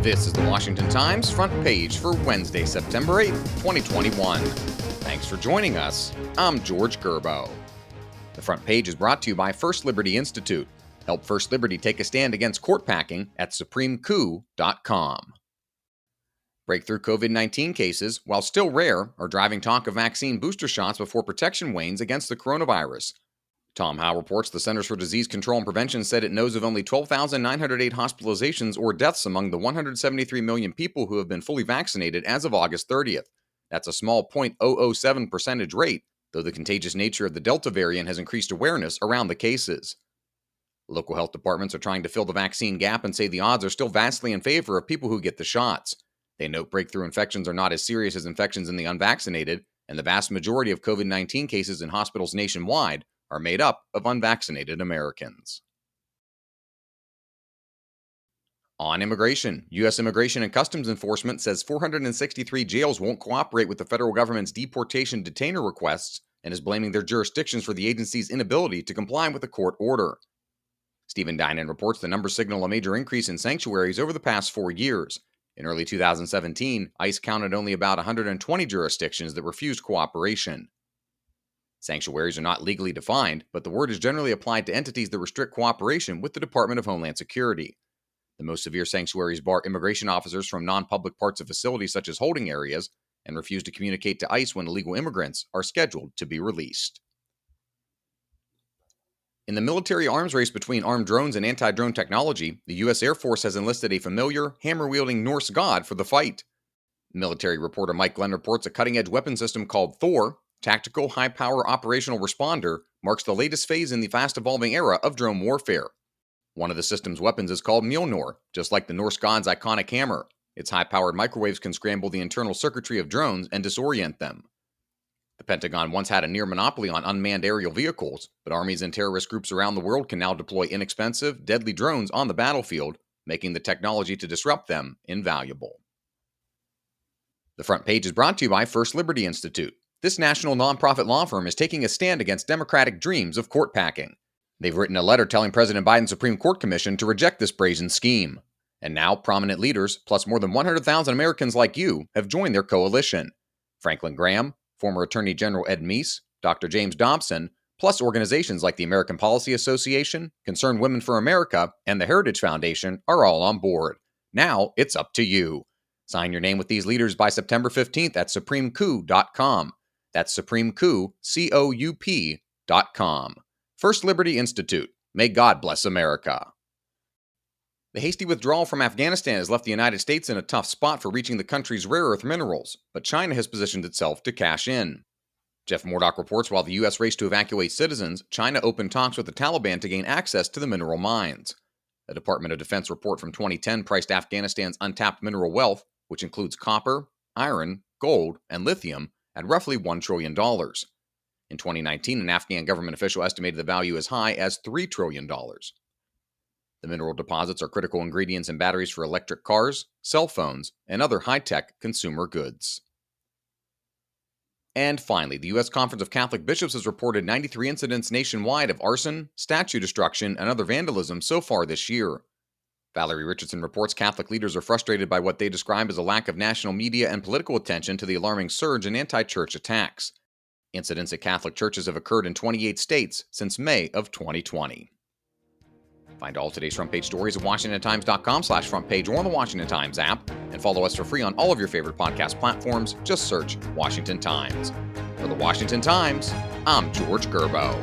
This is the Washington Times front page for Wednesday, September 8th, 2021. Thanks for joining us. I'm George Gerbo. The front page is brought to you by First Liberty Institute. Help First Liberty take a stand against court packing at supremecoup.com. Breakthrough COVID-19 cases, while still rare, are driving talk of vaccine booster shots before protection wanes against the coronavirus. Tom Howe reports the Centers for Disease Control and Prevention said it knows of only 12,908 hospitalizations or deaths among the 173 million people who have been fully vaccinated as of August 30th. That's a small 0.007 percentage rate, though the contagious nature of the Delta variant has increased awareness around the cases. Local health departments are trying to fill the vaccine gap and say the odds are still vastly in favor of people who get the shots. They note breakthrough infections are not as serious as infections in the unvaccinated, and the vast majority of COVID-19 cases in hospitals nationwide are made up of unvaccinated Americans. On immigration, U.S. Immigration and Customs Enforcement says 463 jails won't cooperate with the federal government's deportation detainer requests and is blaming their jurisdictions for the agency's inability to comply with a court order. Stephen Dinan reports the numbers signal a major increase in sanctuaries over the past 4 years. In early 2017, ICE counted only about 120 jurisdictions that refused cooperation. Sanctuaries are not legally defined, but the word is generally applied to entities that restrict cooperation with the Department of Homeland Security. The most severe sanctuaries bar immigration officers from non-public parts of facilities such as holding areas and refuse to communicate to ICE when illegal immigrants are scheduled to be released. In the military arms race between armed drones and anti-drone technology, the U.S. Air Force has enlisted a familiar, hammer-wielding Norse god for the fight. Military reporter Mike Glenn reports a cutting-edge weapon system called Thor, Tactical High-Power Operational Responder, marks the latest phase in the fast-evolving era of drone warfare. One of the system's weapons is called Mjolnir, just like the Norse god's iconic hammer. Its high-powered microwaves can scramble the internal circuitry of drones and disorient them. The Pentagon once had a near monopoly on unmanned aerial vehicles, but armies and terrorist groups around the world can now deploy inexpensive, deadly drones on the battlefield, making the technology to disrupt them invaluable. The front page is brought to you by First Liberty Institute. This national nonprofit law firm is taking a stand against Democratic dreams of court packing. They've written a letter telling President Biden's Supreme Court Commission to reject this brazen scheme. And now, prominent leaders, plus more than 100,000 Americans like you, have joined their coalition. Franklin Graham, former Attorney General Ed Meese, Dr. James Dobson, plus organizations like the American Policy Association, Concerned Women for America, and the Heritage Foundation are all on board. Now, it's up to you. Sign your name with these leaders by September 15th at supremecoup.com. That's supremecoup.com. First Liberty Institute. May God bless America. The hasty withdrawal from Afghanistan has left the United States in a tough spot for reaching the country's rare earth minerals, but China has positioned itself to cash in. Jeff Murdoch reports while the U.S. raced to evacuate citizens, China opened talks with the Taliban to gain access to the mineral mines. A Department of Defense report from 2010 priced Afghanistan's untapped mineral wealth, which includes copper, iron, gold, and lithium, at roughly $1 trillion. In 2019, an Afghan government official estimated the value as high as $3 trillion. The mineral deposits are critical ingredients in batteries for electric cars, cell phones, and other high-tech consumer goods. And finally, the U.S. Conference of Catholic Bishops has reported 93 incidents nationwide of arson, statue destruction, and other vandalism so far this year. Valerie Richardson reports Catholic leaders are frustrated by what they describe as a lack of national media and political attention to the alarming surge in anti-church attacks. Incidents at Catholic churches have occurred in 28 states since May of 2020. Find all today's front page stories at WashingtonTimes.com/frontpage or on the Washington Times app, and follow us for free on all of your favorite podcast platforms. Just search Washington Times. For the Washington Times, I'm George Gerbo.